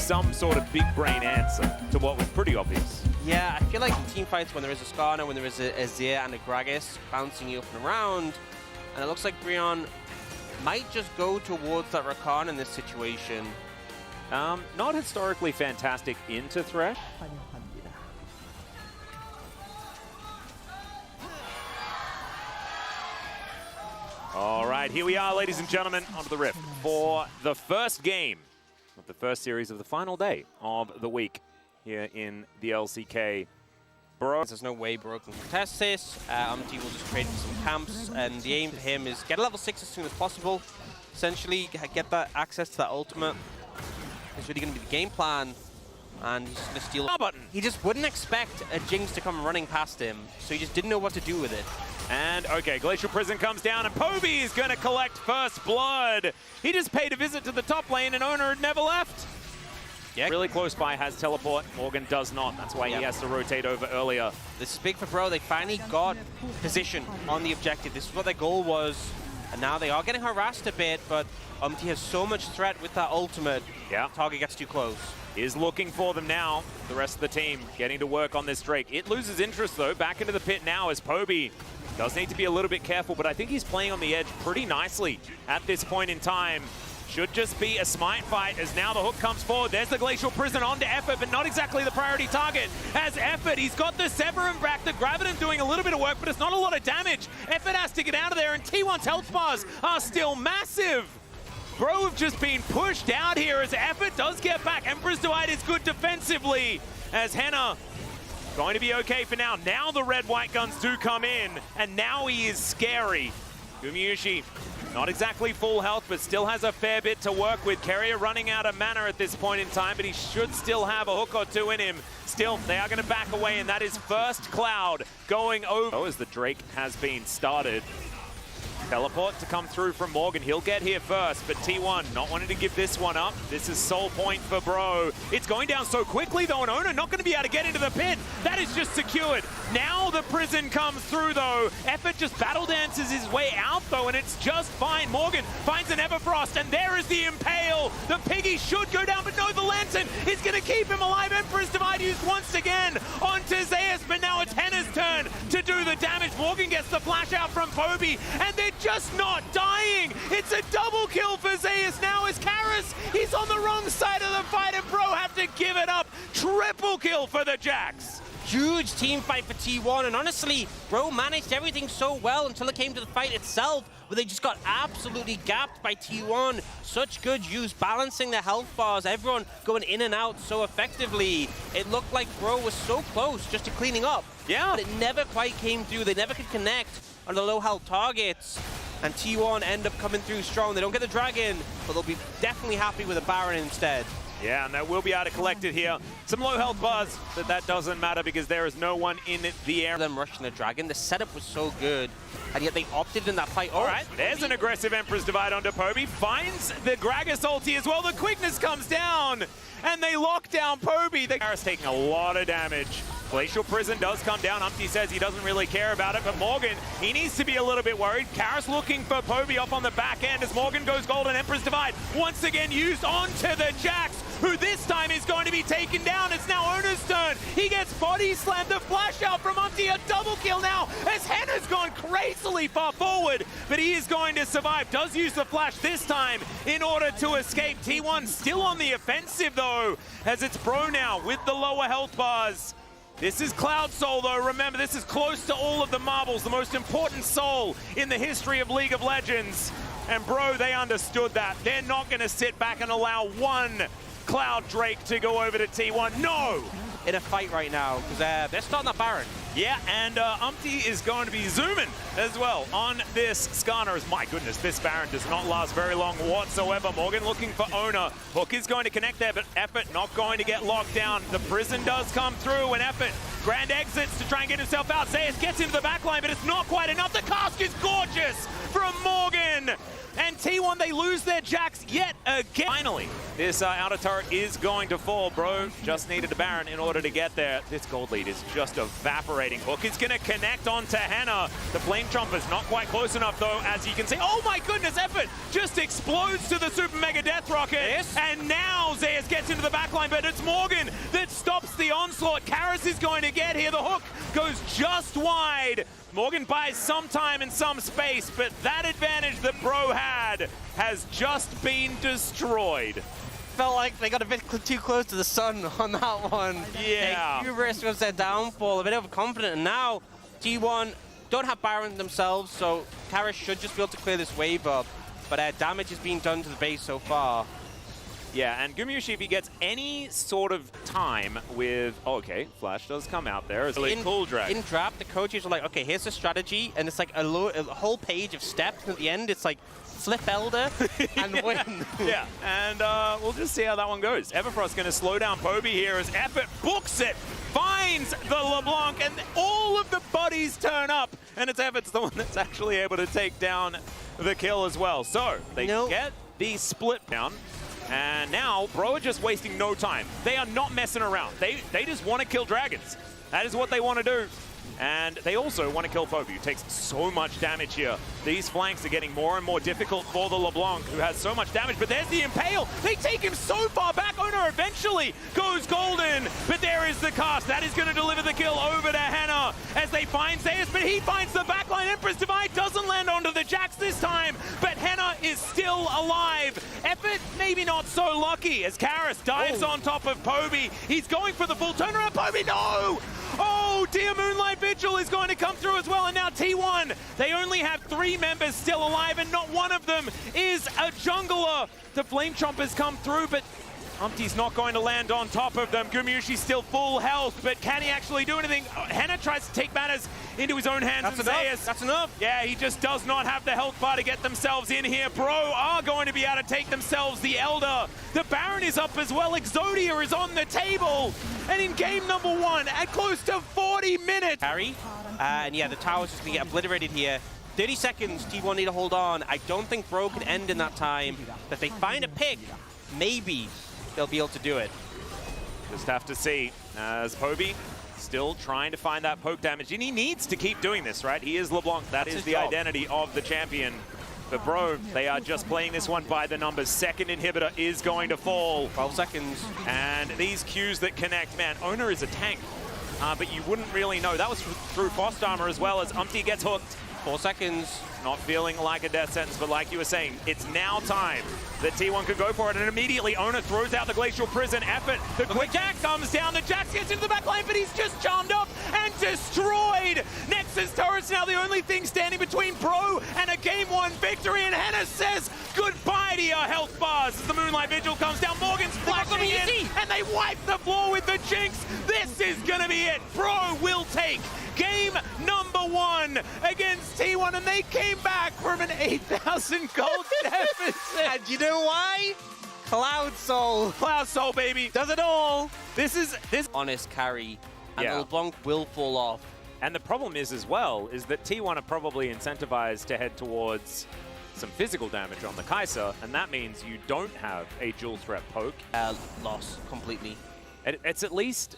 some sort of big brain answer to what was pretty obvious. Yeah, I feel like in team fights when there is a Skarner, when there is a Zir and a Gragas bouncing you up and around, and it looks like Breon might just go towards that Rakan in this situation. Not historically fantastic into Thresh. All right, here we are, ladies and gentlemen, onto the Rift for the first game of the first series of the final day of the week here in the LCK. Bro, there's no way Bro can contest this. Umti will just trade for some camps, and the aim for him is get a level 6 as soon as possible. Essentially, get that access to that ultimate. It's really going to be the game plan, and he's going to steal a button. He just wouldn't expect a Jinx to come running past him, so he just didn't know what to do with it. And, okay, Glacial Prison comes down, and Poby is going to collect first blood. He just paid a visit to the top lane, and Owner had never left. Yeah. Really close by has teleport. Morgan does not. That's why he has to rotate over earlier. This is big for Bro. They finally got position on the objective. This is what their goal was. And now they are getting harassed a bit, but Umti has so much threat with that ultimate. Yeah. Target gets too close. Is looking for them now. The rest of the team getting to work on this Drake. It loses interest, though. Back into the pit now as Poby does need to be a little bit careful, but I think he's playing on the edge pretty nicely at this point in time. Should just be a smite fight as now the hook comes forward. There's the Glacial Prison onto Effort, but not exactly the priority target. As Effort, he's got the Severin back, the Graviton doing a little bit of work, but it's not a lot of damage. Effort has to get out of there, and T1's health bars are still massive. Bro have just been pushed out here as Effort does get back. Emperor's Divide is good defensively as Henna going to be okay for now. Now the red-white guns do come in, and now he is scary. Gumayushi, not exactly full health, but still has a fair bit to work with. Carrier running out of mana at this point in time, but he should still have a hook or two in him. Still, they are going to back away, and that is first Cloud going over. Oh, as the Drake has been started. Teleport to come through from Morgan. He'll get here first, but T1 not wanting to give this one up. This is soul point for Bro. It's going down so quickly, though, and Owner not going to be able to get into the pit. That is just secured. Now the prison comes through, though. Effort just battle dances his way out, though, and it's just fine. Morgan finds an Everfrost, and there is the Impale. The Piggy should go down, but no, the Lantern is going to keep him alive. Emperor's Divide used once again onto Zeus, but now it's Henna's turn to do the damage. Morgan gets the flash out from Poby, and they're just not dying. It's a double kill for Zeus now as Karis. He's on the wrong side of the fight, and Bro have to give it up. Triple kill for the Jacks. Huge team fight for T1, and honestly, Bro managed everything so well until it came to the fight itself, where they just got absolutely gapped by T1. Such good use, balancing their health bars, everyone going in and out so effectively. It looked like Bro was so close just to cleaning up. Yeah. But it never quite came through. They never could connect on the low health targets. And T1 end up coming through strong. They don't get the Dragon, but they'll be definitely happy with a Baron instead. Yeah, and they will be able to collect it here. Some low health bars, but that doesn't matter because there is no one in the air. Them rushing the Dragon, the setup was so good, and yet they opted in that fight. All right, there's an aggressive Emperor's Divide onto Poby. Finds the Gragas ulti as well. The quickness comes down, and they lock down Poby. The Karis taking a lot of damage. Glacial Prison does come down. Umti says he doesn't really care about it, but Morgan, he needs to be a little bit worried. Karis looking for Poby off on the back end as Morgan goes gold, and Emperor's Divide once again used onto the Jacks, who this time is going to be taken down. It's now Owner's turn. He gets body slammed. The flash out from Umti, a double kill now as Henna's gone crazily far forward, but he is going to survive. Does use the flash this time in order to escape. T1 still on the offensive, though, as it's Bro now with the lower health bars. This is Cloud Soul, though. Remember, this is close to all of the marbles, the most important soul in the history of League of Legends. And Bro, they understood that. They're not going to sit back and allow one Cloud Drake to go over to T1. No! In a fight right now, because they're starting that Baron. Yeah, and Umti is going to be zooming as well on this Skarner. As my goodness, this Baron does not last very long whatsoever. Morgan looking for Owner. Hook is going to connect there, but Effort not going to get locked down. The prison does come through, and Effort grand exits to try and get himself out. Zeus gets into the backline, but it's not quite enough. The cask is gorgeous from Morgan! And T1, they lose their Jax yet again. Finally, this outer turret is going to fall. Bro just needed a Baron in order to get there. This gold lead is just evaporating. Hook is going to connect onto Henna. The Flame Trumper's not quite close enough, though, as you can see. Oh my goodness, Effort just explodes to the Super Mega Death Rocket. Yes. And now Zeus gets into the backline, but it's Morgan that stops the onslaught. Karis is going to get here. The hook goes just wide. Morgan buys some time and some space, but that advantage that Bro had has just been destroyed. Felt like they got a bit too close to the sun on that one. Yeah. Hubris was their downfall, a bit overconfident, and now T1 don't have Baron themselves, so Karis should just be able to clear this wave up, but damage is being done to the base so far. Yeah, and Gumyushi, if he gets any sort of time with... Oh, okay, Flash does come out there as a cool drag. In draft, the coaches are like, okay, here's the strategy, and it's like a whole page of steps, and at the end, it's like, flip Elder and yeah. win. Yeah, and we'll just see how that one goes. Everfrost's going to slow down Poby here as Effort books it, finds the LeBlanc, and all of the buddies turn up, and it's Effort's the one that's actually able to take down the kill as well. So, they get the split down. And now, Bro are just wasting no time. They are not messing around. They just want to kill dragons. That is what they want to do. And they also want to kill Poby, who takes so much damage here. These flanks are getting more and more difficult for the LeBlanc, who has so much damage. But there's the Impale. They take him so far back. Owner eventually goes golden. But there is the cast. That is going to deliver the kill over to Henna as they find Zeus. But he finds the backline. Empress Divide doesn't land onto the Jax this time. But Henna is still alive. Effort maybe not so lucky as Karis dives on top of Poby. He's going for the full turnaround. Poby, no! Oh, dear, Moonlight Vigil is going to come through as well. And now T1, they only have 3 members still alive, and not one of them is a jungler. The Flame Chompers come through, but Humpty's not going to land on top of them. Gumyushi's still full health, but can he actually do anything? Henna tries to take matters into his own hands. That's enough. Yeah, he just does not have the health bar to get themselves in here. Bro are going to be able to take themselves the Elder. The Baron is up as well. Exodia is on the table. And in game number 1, at close to 40 minutes. Harry, and yeah, the tower's just going to get obliterated here. 30 seconds, T1 need to hold on. I don't think Bro can end in that time. But if they find a pick, maybe they'll be able to do it. Just have to see, as Poby still trying to find that poke damage, and he needs to keep doing this, right? He is LeBlanc, that is the identity of the champion. But Bro, they are just playing this one by the numbers. Second inhibitor is going to fall. 12 seconds. And these Qs that connect, man, Owner is a tank, but you wouldn't really know. That was through Frost Armor as well, as Umpty gets hooked. 4 seconds. Not feeling like a death sentence, but like you were saying, it's now time that T1 could go for it, and immediately Owner throws out the Glacial Prison. Effort, the quick Jax comes down, the Jax gets into the back line, but he's just charmed up and destroyed. Nexus turret's now the only thing standing between Bro and a Game 1 victory, and Henna says goodbye to your health bars as the Moonlight Vigil comes down. Morgan's flashing in, and they wipe the floor with the Jinx. This is gonna be it. Bro will take game number 1 against T1, and they came back from an 8,000 gold deficit. And you know why? Cloud Soul. Cloud Soul, baby. Does it all. This Honest carry, and the LeBlanc will fall off. And the problem is as well, is that T1 are probably incentivized to head towards some physical damage on the Kai'Sa, and that means you don't have a dual threat poke. Loss completely. It's at least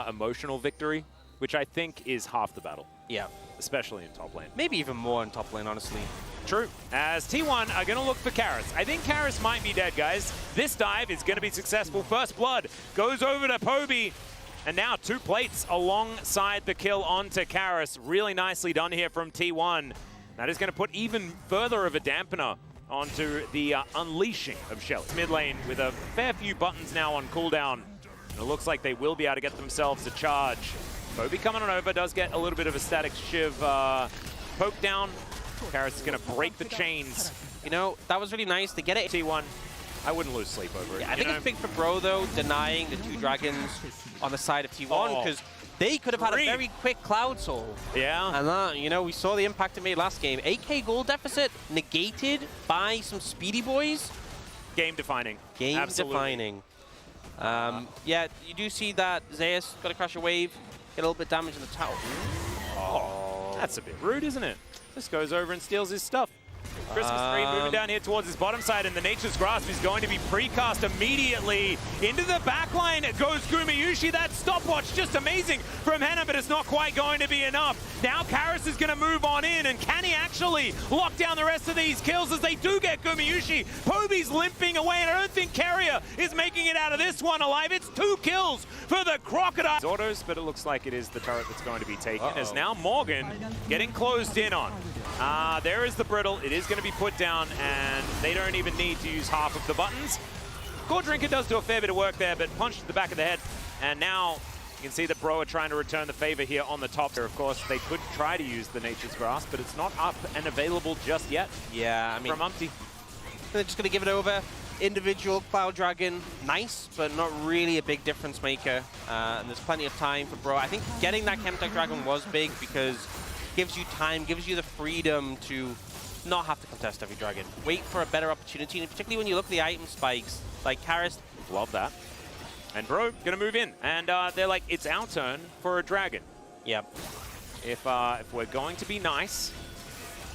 emotional victory, which I think is half the battle. Yeah. Especially in top lane. Maybe even more in top lane, honestly. True. As T1 are going to look for Karis. I think Karis might be dead, guys. This dive is going to be successful. First blood goes over to Poby. And now 2 plates alongside the kill onto Karis. Really nicely done here from T1. That is going to put even further of a dampener onto the unleashing of Shelly. Mid lane with a fair few buttons now on cooldown. And it looks like they will be able to get themselves a charge. Poby coming on over, does get a little bit of a static shiv poke down. Karis is going to break the chains. You know, that was really nice to get it. T1, I wouldn't lose sleep over it. Yeah, I think it's big for Bro, though, denying the 2 dragons on the side of T1, because they could have had a very quick Cloud Soul. Yeah. And, you know, we saw the impact it made last game. 8k gold deficit negated by some speedy boys. Game defining. Game defining. Yeah, you do see that Zeus got to crash a wave, get a little bit damage in the tower. Oh, that's a bit rude, isn't it? Just goes over and steals his stuff. Christmas tree moving down here towards his bottom side, and the Nature's Grasp is going to be precast immediately. Into the back line goes Gumayusi. That stopwatch just amazing from Henna, but it's not quite going to be enough. Now Karis is going to move on in, and can he actually lock down the rest of these kills as they do get Gumayusi? Poby's limping away, and I don't think Carrier is making it out of this one alive. It's 2 kills for the Crocodile. Autos, but it looks like it is the turret that's going to be taken, as now Morgan getting closed in on. There is the Brittle. It is going to be put down, and they don't even need to use half of the buttons. Core Drinker does do a fair bit of work there, but punched to the back of the head. And now you can see that Bro are trying to return the favor here on the top. There, of course, they could try to use the Nature's Grasp, but it's not up and available just yet. Yeah, I mean, from Umpty. They're just going to give it over. Individual Cloud Dragon, nice, but not really a big difference maker. And there's plenty of time for Bro. I think getting that Chemtech Dragon was big because it gives you time, gives you the freedom to not have to contest every dragon. Wait for a better opportunity, and particularly when you look at the item spikes, like Karis. Love that. And Bro gonna move in, and they're like, it's our turn for a dragon. Yep. If we're going to be nice.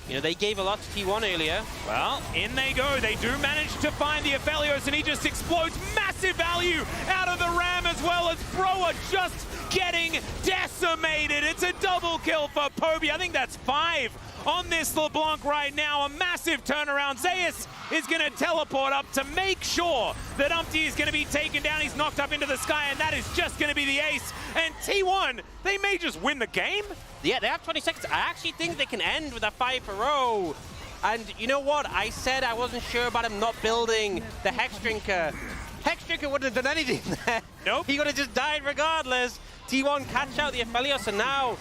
You know, they gave a lot to T1 earlier. Well, in they go. They do manage to find the Aphelios, and he just explodes. Massive value out of the Ram, as well as Bro are just getting decimated. It's a double kill for Poby. I think that's 5 on this LeBlanc right now. A massive turnaround. Zeus is going to teleport up to make sure that Umpty is going to be taken down. He's knocked up into the sky, and that is just going to be the ace. And T1, they may just win the game. Yeah, they have 20 seconds. I actually think they can end with a 5-0. And you know what? I said I wasn't sure about him not building the Hex Drinker. Hex Drinker wouldn't have done anything there. Nope. He would have just died regardless. T1 catch out the Aphelios, and now,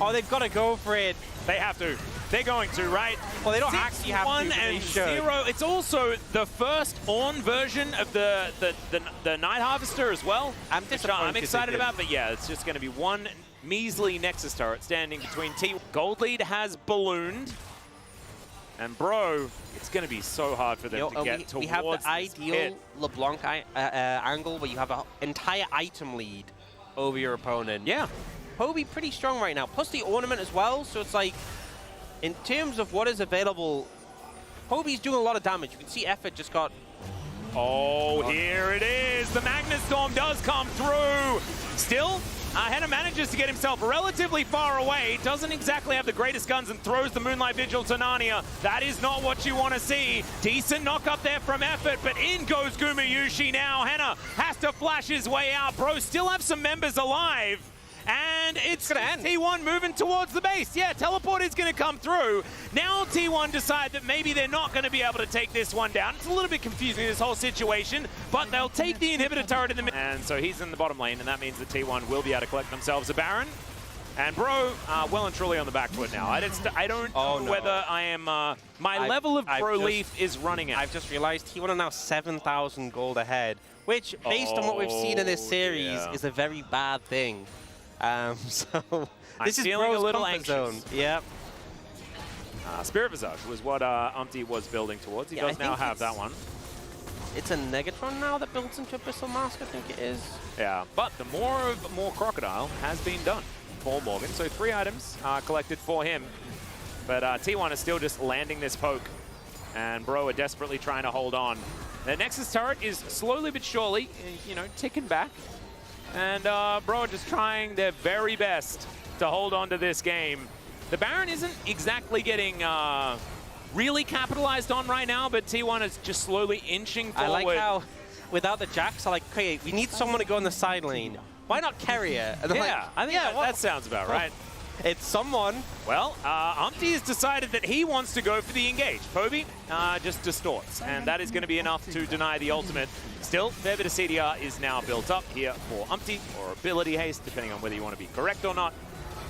oh, they've got to go for it. They have to. They're going to, right? Well, they don't actually have to. 1 and 0. It's also the first on version of the Night Harvester as well. I'm excited about, but yeah, it's just going to be one measly Nexus turret standing between T. Gold lead has ballooned. And Bro, it's going to be so hard for them to get towards we have the ideal pit. LeBlanc angle where you have an entire item lead over your opponent. Yeah. Poby pretty strong right now, plus the ornament as well, so it's like, in terms of what is available, Poby's doing a lot of damage. You can see Effort just got... Oh, here it is! The Magnus Storm does come through! Still, Henna manages to get himself relatively far away, doesn't exactly have the greatest guns, and throws the Moonlight Vigil to Narnia. That is not what you want to see. Decent knock up there from Effort, but in goes Gumayusi now. Henna has to flash his way out. Bro still have some members alive. And it's going to end. T1 moving towards the base. Yeah, teleport is going to come through. Now T1 decide that maybe they're not going to be able to take this one down. It's a little bit confusing, this whole situation, but they'll take the inhibitor turret in the middle. And so he's in the bottom lane, and that means that T1 will be able to collect themselves a Baron. And Bro, well and truly on the back foot now. I don't know whether I am... my level of Bro Leaf is running out. I've just realized T1 are now 7,000 gold ahead, which, based on what we've seen in this series, is a very bad thing. So this is feeling Bro's a little anxious zone. Yep. Spirit Visage was what Umpty was building towards. He does now have that one. It's a Negatron now that builds into Abyssal Mask, I think it is. Yeah, but the more Crocodile has been done for Morgan. So 3 items collected for him. But T1 is still just landing this poke. And Bro are desperately trying to hold on. The Nexus turret is slowly but surely, you know, ticking back. And Bro are just trying their very best to hold on to this game. The Baron isn't exactly getting really capitalized on right now, but T1 is just slowly inching forward. I like how, without the Jacks, I like, okay, we need someone to go in the side lane. Why not Carrier? And yeah, I think that sounds about right. It's someone. Well, Umpty has decided that he wants to go for the engage. Poby just distorts, and that is going to be enough to deny the ultimate. Still, fair bit of CDR is now built up here for Umpty, or ability haste, depending on whether you want to be correct or not.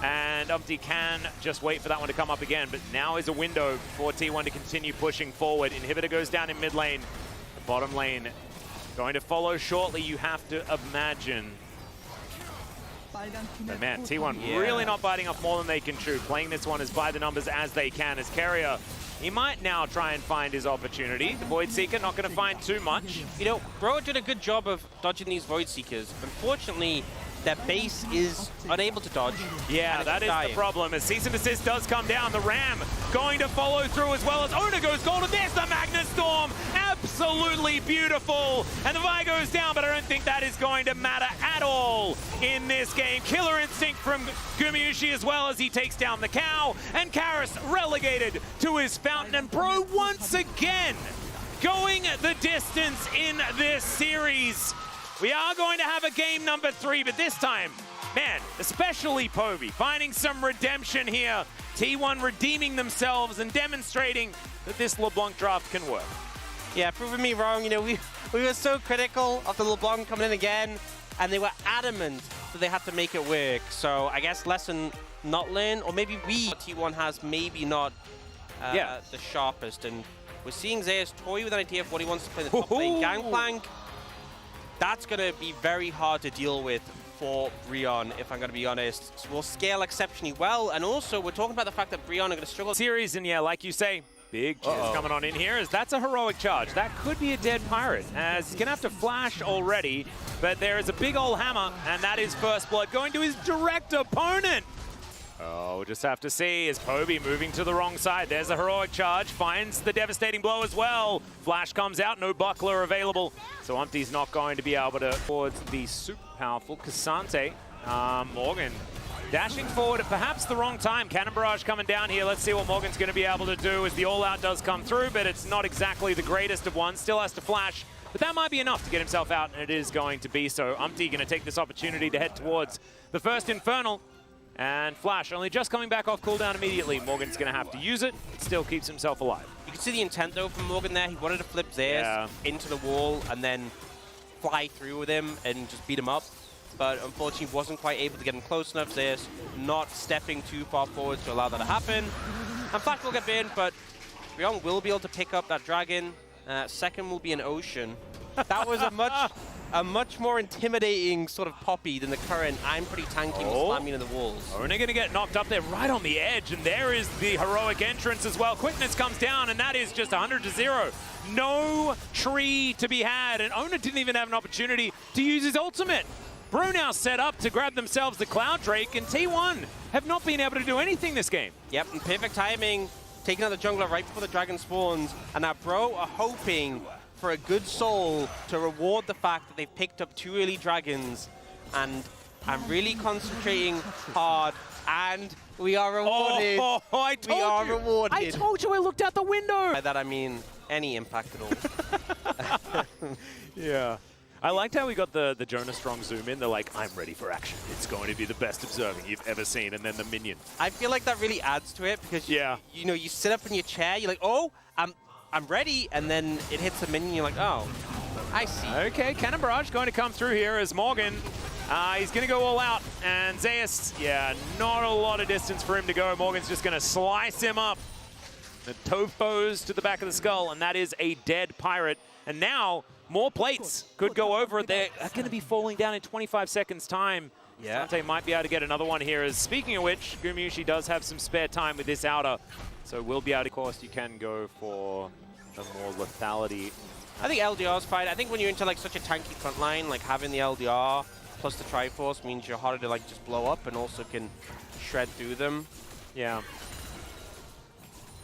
And Umpty can just wait for that one to come up again, but now is a window for T1 to continue pushing forward. Inhibitor goes down in mid lane. The bottom lane going to follow shortly, you have to imagine. But man, T1 really not biting off more than they can chew. Playing this one as by the numbers as they can. As Carrier, he might now try and find his opportunity. The Void Seeker not going to find too much. You know, Bro did a good job of dodging these Void Seekers. Unfortunately, their base is unable to dodge. Yeah, that is the problem. As Cease and Desist does come down, the Ram going to follow through as well as Ona goes golden. There's the Magnet Storm. Absolutely beautiful. And the Vi goes down, but I don't think that is going to matter at all in this game. Killer Instinct from Gumayusi as well as he takes down the cow. And Karis relegated to his fountain. And Bro once again going the distance in this series. We are going to have a game number 3, but this time, man, especially Povey, finding some redemption here. T1 redeeming themselves and demonstrating that this LeBlanc draft can work. Yeah, proving me wrong. You know, we were so critical of the LeBlanc coming in again, and they were adamant that they had to make it work. So I guess lesson not learned, or maybe T1 has maybe not the sharpest. And we're seeing Zeus toy with an idea of what he wants to play in the top lane. Gangplank. That's going to be very hard to deal with for Brion, if I'm going to be honest. So we'll scale exceptionally well, and also we're talking about the fact that Brion are going to struggle. Series, and yeah, like you say, big cheers coming on in here, as that's a heroic charge. That could be a dead pirate, as he's going to have to flash already, but there is a big old hammer, and that is First Blood going to his direct opponent. Oh, we'll just have to see. Is Povey moving to the wrong side? There's a heroic charge. Finds the devastating blow as well. Flash comes out. No buckler available. So Umpty's not going to be able to towards the super powerful Cassante. Morgan dashing forward at perhaps the wrong time. Cannon Barrage coming down here. Let's see what Morgan's going to be able to do as the all-out does come through, but it's not exactly the greatest of ones. Still has to flash. But that might be enough to get himself out, and it is going to be so. Umpty going to take this opportunity to head towards the first Infernal. And Flash only just coming back off cooldown immediately. Morgan's going to have to use it. It still keeps himself alive. You can see the intent, though, from Morgan there. He wanted to flip Zeus into the wall and then fly through with him and just beat him up. But unfortunately, wasn't quite able to get him close enough. Zeus not stepping too far forward to allow that to happen. And Flash will get burned, but Brion will be able to pick up that dragon. Second will be an Ocean. That was a much more intimidating sort of Poppy than the current I'm pretty tanky and slamming in the walls. Ona going to get knocked up there right on the edge, and there is the heroic entrance as well. Quickness comes down, and that is just 100-0. No tree to be had, and Ona didn't even have an opportunity to use his ultimate. Bro now set up to grab themselves the Cloud Drake, and T1 have not been able to do anything this game. Yep, and perfect timing, taking out the jungler right before the dragon spawns, and now Bro are hoping for a good soul to reward the fact that they've picked up 2 early dragons, and I'm really concentrating hard, and we are rewarded. I told you. Rewarded. I told you I looked out the window. By that I mean any impact at all. Yeah. I liked how we got the Jonah Strong zoom in. They're like, I'm ready for action. It's going to be the best observing you've ever seen. And then the minion. I feel like that really adds to it because, you know, you sit up in your chair, you're like, oh, I'm ready, and then it hits the minion, you're like, oh, I see. Okay, Cannon Barrage going to come through here as Morgan. He's going to go all out, and Zeus, not a lot of distance for him to go. Morgan's just going to slice him up. The Tofos to the back of the skull, and that is a dead pirate. And now, more plates could go over it. They're going to be falling down in 25 seconds' time. Dante might be able to get another one here. As speaking of which, Gumayusi does have some spare time with this outer, so we'll be able to, of course, you can go for a more lethality. I think LDR's fine. I think when you're into like such a tanky front line, like having the LDR plus the Triforce means you're harder to like just blow up and also can shred through them. Yeah.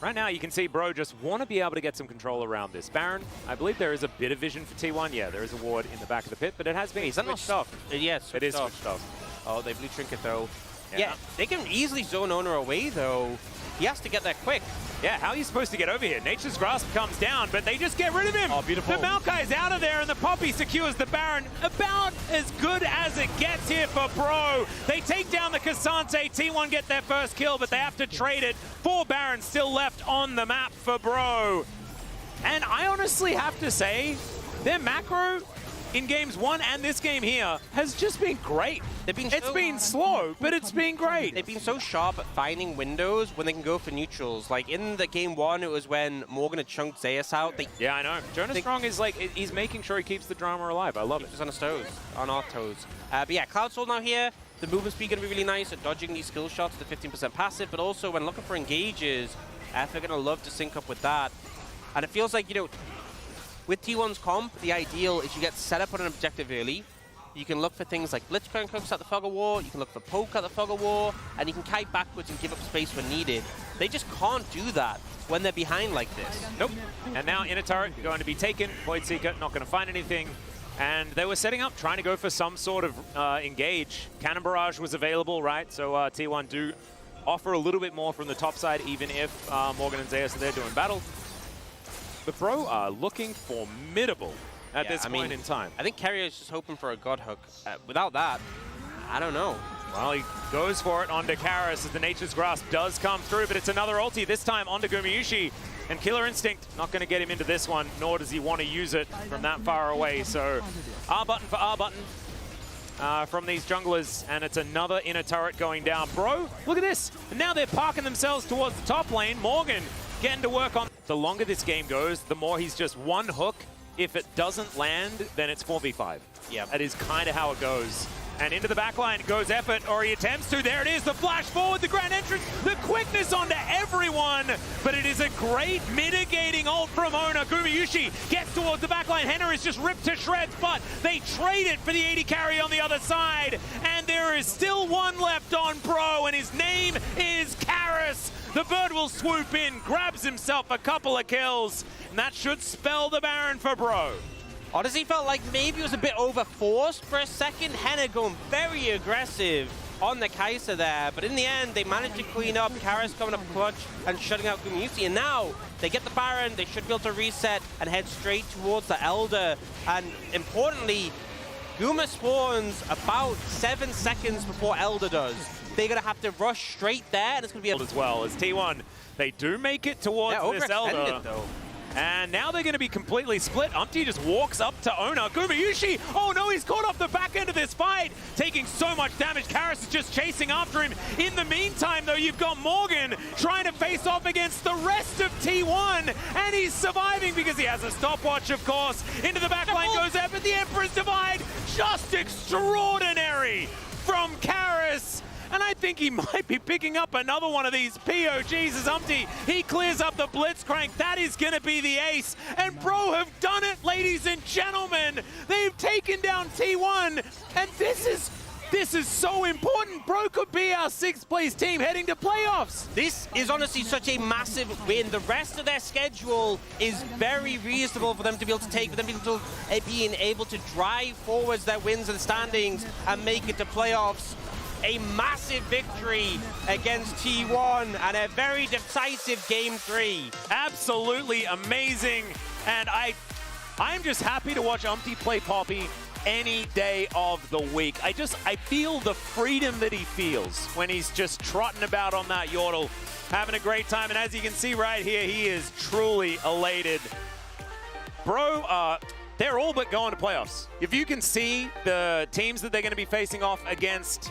Right now, you can see Bro just want to be able to get some control around this. Baron, I believe there is a bit of vision for T1. Yeah, there is a ward in the back of the pit, but it has been switched off. Yes, it is switched off. Oh, they blue trinket though. Yeah, they can easily zone Owner away though. He has to get there quick. Yeah, how are you supposed to get over here? Nature's Grasp comes down, but they just get rid of him. Oh, beautiful. The Maokai is out of there, and the Poppy secures the Baron. About as good as it gets here for Bro. They take down the Cassante. T1 get their first kill, but they have to trade it. 4 Barons still left on the map for Bro. And I honestly have to say, their macro in games 1 and this game here has just been great. It's been slow, but it's been great. They've been so sharp at finding windows when they can go for neutrals. Like in the game 1, it was when Morgan had chunked Zeus out. Yeah, I know. Jonah Strong is like, he's making sure he keeps the drama alive. I love it. Just on his toes, on our toes. But yeah, Cloud Soul now here. The movement speed going to be really nice at dodging these skill shots, the 15% passive, but also when looking for engages, they're going to love to sync up with that. And it feels like, you know, with T1's comp, the ideal is you get set up on an objective early, you can look for things like Blitzcrank hooks at the Fog of War, you can look for poke at the Fog of War, and you can kite backwards and give up space when needed. They just can't do that when they're behind like this. Nope. And now inner turret going to be taken. Void Seeker not going to find anything. And they were setting up, trying to go for some sort of engage. Cannon Barrage was available, right? So T1 do offer a little bit more from the top side, even if Morgan and Zeus are there doing battle. The Pro are looking formidable at this point in time. I think Carrier is just hoping for a God Hook. Without that, I don't know. Well, he goes for it onto Karis as the Nature's Grasp does come through, but it's another ulti, this time onto Gumayusi. And Killer Instinct not going to get him into this one, nor does he want to use it from that far away. So R button for R button from these junglers, and it's another inner turret going down. Bro, look at this. And now they're parking themselves towards the top lane. Morgan getting to work on. The longer this game goes, the more he's just one hook. If it doesn't land, then it's 4v5. Yeah, that is kind of how it goes. And into the backline goes Effort, or he attempts to. There it is, the flash forward, the grand entrance, the quickness onto everyone. But it is a great mitigating ult from Ona. Gumayusi gets towards the backline. Henner is just ripped to shreds, but they trade it for the 80 carry on the other side. And there is still one left on Pro, and his name is Karis. The bird will swoop in, grabs himself a couple of kills, and that should spell the Baron for Bro. Honestly, felt like maybe it was a bit overforced for a second. Henner going very aggressive on the Kai'Sa there, but in the end, they managed to clean up. Karis coming up clutch and shutting out Gumayusi, and now they get the Baron. They should be able to reset and head straight towards the Elder. And importantly, Guma spawns about 7 seconds before Elder does. They're going to have to rush straight there, and it's going to be as well as T1. They do make it towards this Elder. Though. And now they're going to be completely split. Umpty just walks up to Ona. Gumayusi, oh no, he's caught off the back end of this fight, taking so much damage. Karis is just chasing after him. In the meantime, though, you've got Morgan trying to face off against the rest of T1, and he's surviving because he has a stopwatch, of course. Into the backline goes Effort, the Emperor's Divide. Just extraordinary from Karis. And I think he might be picking up another one of these POGs as Umpty. He clears up the Blitzcrank. That is going to be the ace. And Bro have done it, ladies and gentlemen. They've taken down T1. And this is so important. Bro could be our 6th place team heading to playoffs. This is honestly such a massive win. The rest of their schedule is very reasonable for them to be able to take, for them to being able to drive forwards their wins and standings and make it to playoffs. A massive victory against T1 and a very decisive Game 3. Absolutely amazing. And I'm just happy to watch Umpty play Poppy any day of the week. I feel the freedom that he feels when he's just trotting about on that Yordle, having a great time. And as you can see right here, he is truly elated. Bro, they're all but going to playoffs. If you can see the teams that they're going to be facing off against